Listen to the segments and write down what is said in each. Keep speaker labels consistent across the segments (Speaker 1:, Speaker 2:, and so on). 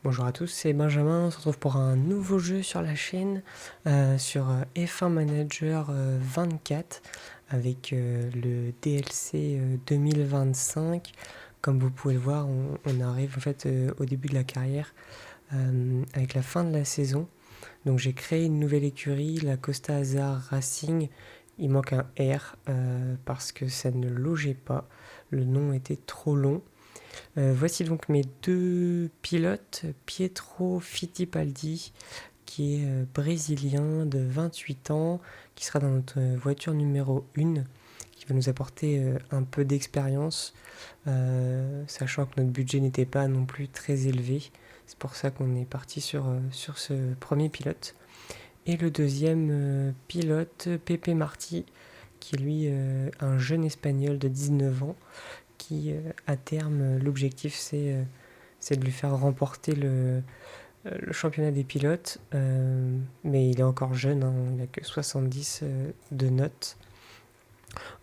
Speaker 1: Bonjour à tous, c'est Benjamin, on se retrouve pour un nouveau jeu sur la chaîne, sur F1 Manager 24 avec le DLC 2025. Comme vous pouvez le voir, on arrive en fait au début de la carrière avec la fin de la saison. Donc j'ai créé une nouvelle écurie, la Costa Azar Racing. Il manque un R parce que ça ne logeait pas, le nom était trop long. Voici donc mes deux pilotes, Pietro Fittipaldi, qui est brésilien de 28 ans, qui sera dans notre voiture numéro 1, qui va nous apporter un peu d'expérience, sachant que notre budget n'était pas non plus très élevé. C'est pour ça qu'on est parti sur ce premier pilote. Et le deuxième pilote, Pepe Marti, qui est lui un jeune espagnol de 19 ans, qui à terme, l'objectif c'est de lui faire remporter le championnat des pilotes, mais il est encore jeune, hein, il n'a que 70 de notes.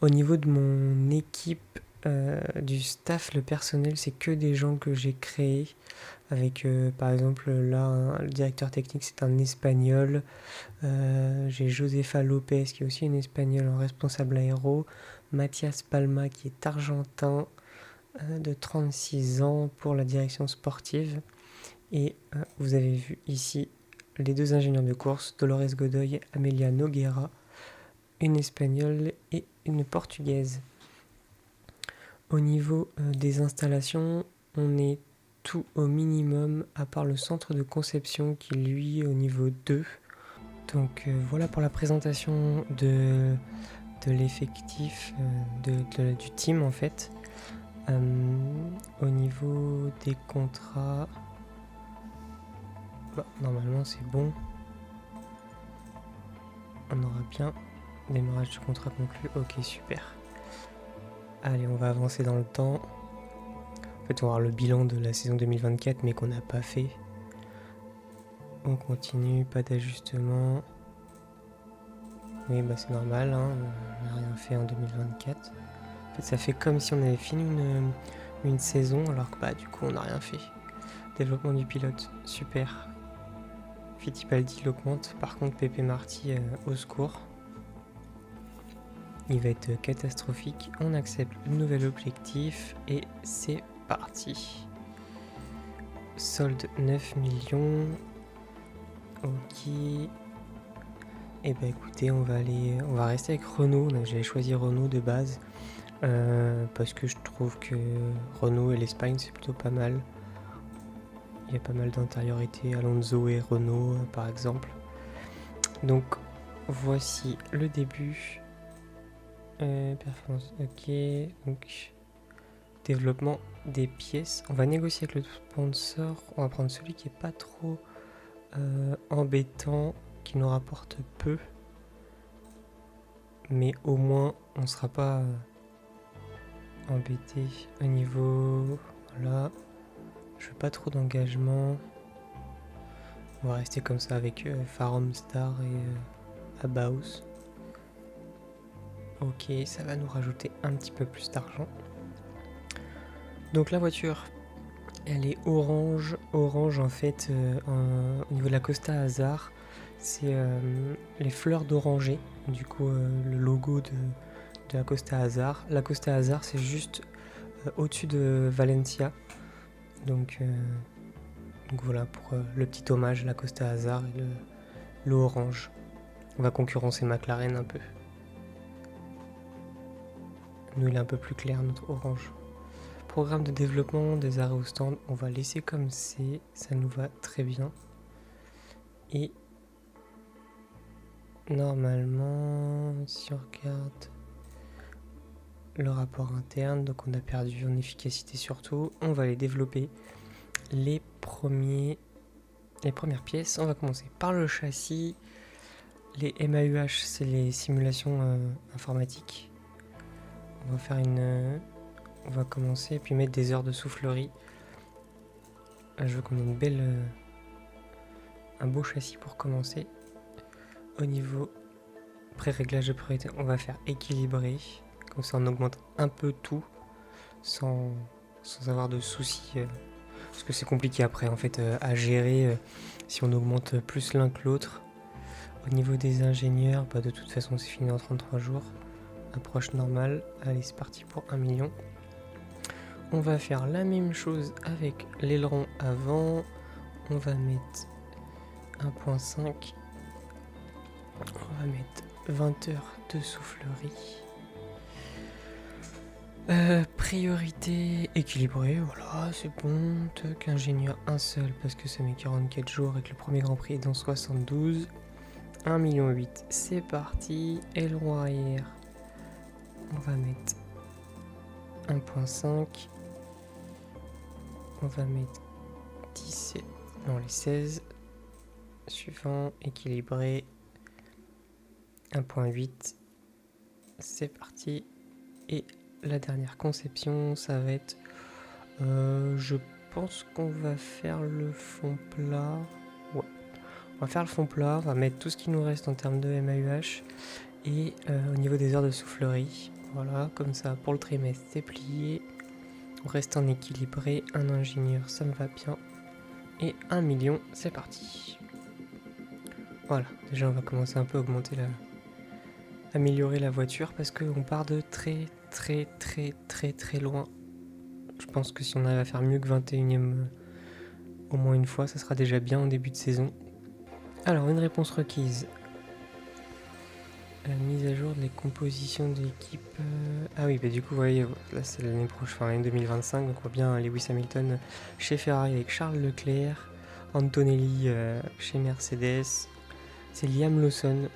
Speaker 1: Au niveau de mon équipe, du staff, le personnel, c'est que des gens que j'ai créés, avec par exemple là, le directeur technique c'est un espagnol, j'ai Josefa Lopez qui est aussi une espagnole en responsable aéro, Mathias Palma qui est argentin, de 36 ans pour la direction sportive. Et vous avez vu ici les deux ingénieurs de course, Dolores Godoy et Amelia Nogueira, une espagnole et une portugaise. Au niveau des installations, on est tout au minimum, à part le centre de conception qui lui est au niveau 2. Donc voilà pour la présentation de l'effectif du team en fait. Au niveau des contrats, normalement c'est bon. On aura bien démarrage du contrat conclu. Ok, super. Allez, on va avancer dans le temps. En fait, on va voir le bilan de la saison 2024, mais qu'on n'a pas fait. On continue, pas d'ajustement. Oui, c'est normal, hein, on n'a rien fait en 2024. En fait, ça fait comme si on avait fini une saison, alors que du coup, on n'a rien fait. Développement du pilote, super. Fittipaldi l'augmente, par contre Pepe Marti au secours. Il va être catastrophique. On accepte le nouvel objectif et c'est parti. Solde 9 millions. Ok. Et écoutez, on va rester avec Renault. J'avais choisi Renault de base parce que je trouve que Renault et l'Espagne c'est plutôt pas mal. Il y a pas mal d'intériorité, Alonso et Renault par exemple. Donc voici le début. Performance, ok. Donc développement des pièces. On va négocier avec le sponsor. On va prendre celui qui est pas trop embêtant, qui nous rapporte peu. Mais au moins on sera pas embêté au niveau. Voilà. Je veux pas trop d'engagement. On va rester comme ça avec Farum Star et Abaus. Ok, ça va nous rajouter un petit peu plus d'argent. Donc la voiture, elle est orange. Orange en fait, au niveau de la Costa Azar, c'est les fleurs d'oranger. Du coup, le logo de la Costa Azar. La Costa Azar, c'est juste au-dessus de Valencia. Donc voilà pour le petit hommage à la Costa Azar et le orange. On va concurrencer McLaren un peu. Nous, il est un peu plus clair, notre orange. Programme de développement des arrêts au stand, on va laisser comme c'est, ça nous va très bien. Et normalement, si on regarde le rapport interne, donc on a perdu en efficacité surtout, on va aller développer les premières pièces. On va commencer par le châssis. Les MAUH, c'est les simulations informatiques. On va faire on va commencer et puis mettre des heures de soufflerie. Je veux qu'on ait un beau châssis pour commencer. Au niveau pré-réglage de priorité, on va faire équilibrer. Comme ça, on augmente un peu tout sans avoir de soucis. Parce que c'est compliqué après, en fait, à gérer si on augmente plus l'un que l'autre. Au niveau des ingénieurs, bah, de toute façon, c'est fini en 33 jours. Approche normale. Allez, c'est parti pour 1 million. On va faire la même chose avec l'aileron avant. On va mettre 1.5. On va mettre 20 heures de soufflerie. Priorité équilibrée, voilà, c'est bon. Toc, ingénieur un seul parce que ça met 44 jours et que le premier Grand Prix est dans 72. 1,8 million, c'est parti. Aileron arrière, on va mettre 1.5. On va mettre 17, non les 16. Suivant, équilibré. 1.8. C'est parti. Et la dernière conception, ça va être... je pense qu'on va faire le fond plat. Ouais. On va faire le fond plat, on va mettre tout ce qui nous reste en termes de MAUH. Et au niveau des heures de soufflerie, voilà, comme ça, pour le trimestre, c'est plié. On reste en équilibré, un ingénieur, ça me va bien. Et 1 million, c'est parti. Voilà, déjà on va commencer un peu à augmenter améliorer la voiture parce qu'on part de très loin. Je pense que si on arrive à faire mieux que 21ème au moins une fois, ça sera déjà bien en début de saison. Alors, une réponse requise. La mise à jour des compositions de l'équipe. Ah oui, bah du coup, vous voyez, là c'est l'année prochaine, enfin l'année 2025, donc on voit bien Lewis Hamilton chez Ferrari avec Charles Leclerc, Antonelli chez Mercedes, c'est Liam Lawson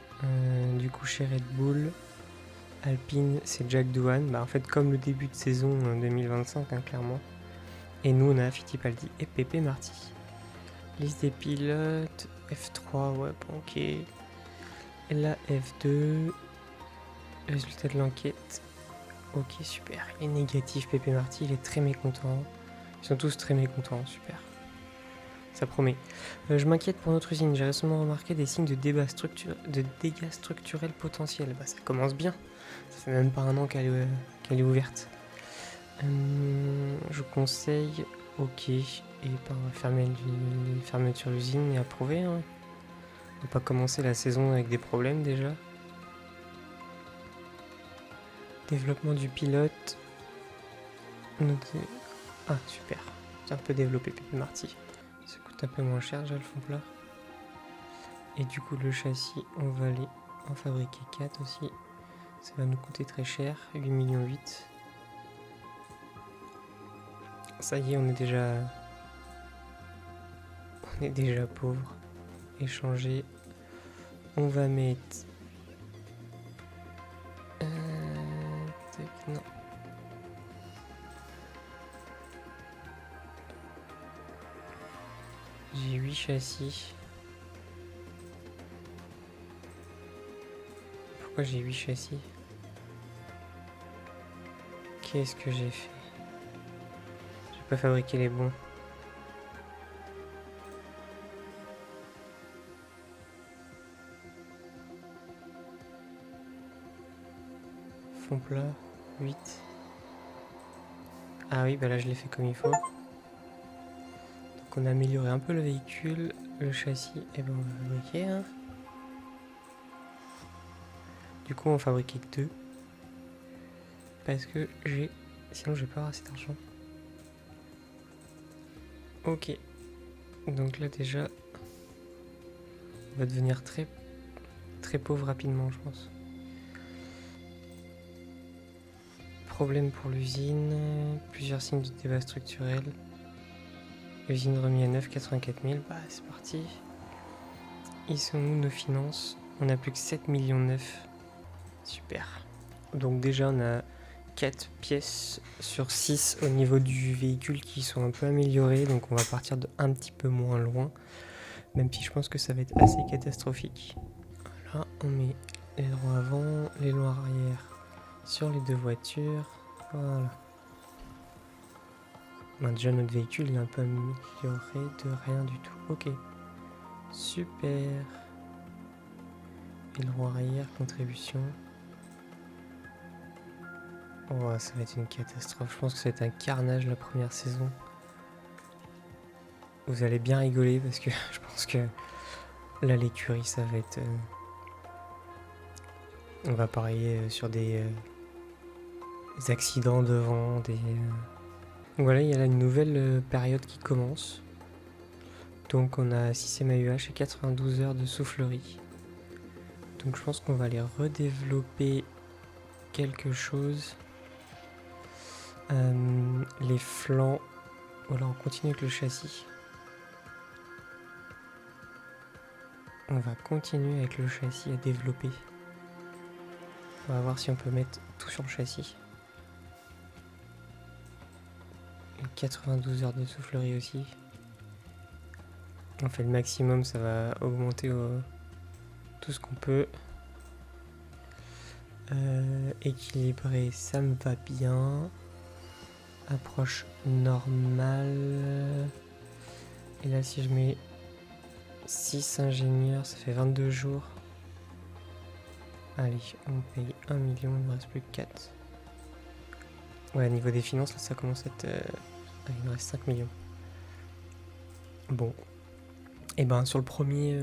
Speaker 1: du coup chez Red Bull, Alpine c'est Jack Doohan, bah en fait comme le début de saison 2025 hein, clairement. Et nous on a Fittipaldi et Pepe Marty. Liste des pilotes, F3, ouais bon, ok. Et là F2, résultat de l'enquête. Ok super, il est négatif Pepe Marty, il est très mécontent. Ils sont tous très mécontents, super. Ça promet. Je m'inquiète pour notre usine, j'ai récemment remarqué des signes de dégâts structurels potentiels. Bah ça commence bien, ça fait même pas un an qu'elle est ouverte. Je conseille, ok, et par fermeture d'usine et approuver. Hein. On va pas commencer la saison avec des problèmes déjà. Développement du pilote. Ah super, c'est un peu développé Pepe Marty. Ça coûte un peu moins cher déjà le fond plat. Et du coup le châssis, on va aller en fabriquer 4 aussi. Ça va nous coûter très cher, 8,8 millions. Ça y est, on est déjà pauvre. Échanger. On va mettre... non. J'ai 8 châssis. Pourquoi j'ai 8 châssis? Qu'est-ce que j'ai fait? J'ai pas fabriqué les bons. Fond plat, 8. Ah oui, bah là je l'ai fait comme il faut. Donc on a amélioré un peu le véhicule, le châssis, et ben on va fabriquer un. Du coup on va fabriquer que 2. Parce que sinon je vais pas avoir assez d'argent. Ok. Donc là déjà, on va devenir très pauvre rapidement je pense. Problème pour l'usine, plusieurs signes de dégâts structurels. Usine remis à 9, 84 000, bah c'est parti. Ils sont où nos finances? On a plus que 7,9 millions. Super. Donc déjà on a 4 pièces sur 6 au niveau du véhicule qui sont un peu améliorées. Donc on va partir de un petit peu moins loin. Même si je pense que ça va être assez catastrophique. Voilà, on met l'aileron avant, l'aileron arrière sur les deux voitures. Voilà. Ben déjà notre véhicule est un peu amélioré de rien du tout. Ok. Super. aileron arrière, contribution. Oh, ça va être une catastrophe. Je pense que ça va être un carnage la première saison. Vous allez bien rigoler parce que je pense que là, l'écurie, ça va être... On va parier sur des accidents devant, des... Voilà, il y a là une nouvelle période qui commence. Donc on a 6 MAUH et 92 heures de soufflerie. Donc je pense qu'on va aller redévelopper quelque chose. Les flancs. Voilà, on continue avec le châssis. On va continuer avec le châssis à développer. On va voir si on peut mettre tout sur le châssis. Et 92 heures de soufflerie aussi. On fait le maximum, ça va augmenter tout ce qu'on peut. Équilibré, ça me va bien. Approche normale. Et là, si je mets 6 ingénieurs, ça fait 22 jours. Allez, on paye 1 million, il ne reste plus que 4. Ouais, au niveau des finances, là, ça commence à être... il me reste 5 millions. Bon. Et ben, sur le premier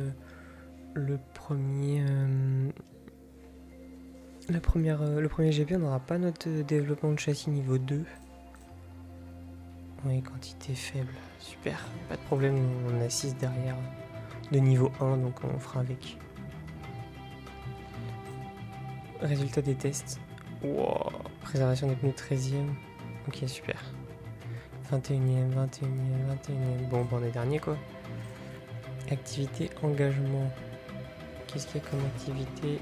Speaker 1: GP, on n'aura pas notre développement de châssis niveau 2. Oui, quantité faible. Super, pas de problème, on a 6 derrière de niveau 1, donc on fera avec. Résultat des tests. Wow. Préservation des pneus 13e. Ok, super. 21e, 21e, 21e. Bon, on est dernier quoi. Activité, engagement. Qu'est-ce qu'il y a comme activité?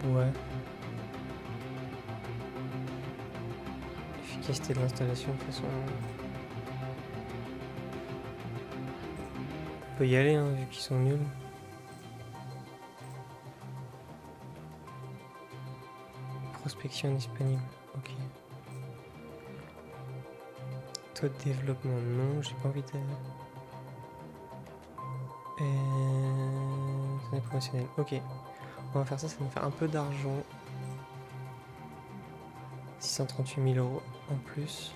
Speaker 1: Ouais. Efficacité de l'installation, de toute façon. On peut y aller, hein, vu qu'ils sont nuls. Prospection disponible, ok. Taux de développement, non, j'ai pas envie de... Données promotionnelles, ok. On va faire ça, ça va nous faire un peu d'argent. 638 000 € en plus.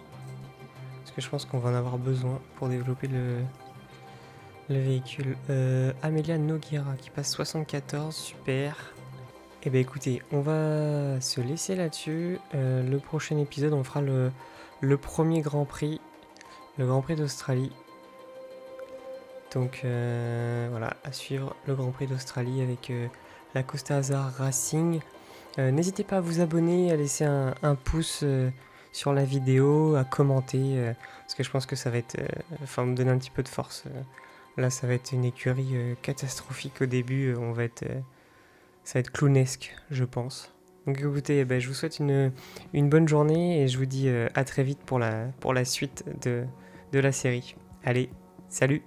Speaker 1: Parce que je pense qu'on va en avoir besoin pour développer le véhicule. Amelia Noguera qui passe 74, super. Et ben écoutez, on va se laisser là-dessus. Le prochain épisode, on fera le premier Grand Prix, le Grand Prix d'Australie. Donc voilà, à suivre le Grand Prix d'Australie avec la Costa Azar Racing. N'hésitez pas à vous abonner, à laisser un pouce sur la vidéo, à commenter, parce que je pense que ça va être... me donner un petit peu de force. Là, ça va être une écurie catastrophique au début, ça va être clownesque, je pense. Donc écoutez, je vous souhaite une bonne journée et je vous dis à très vite pour la suite de la série. Allez, salut!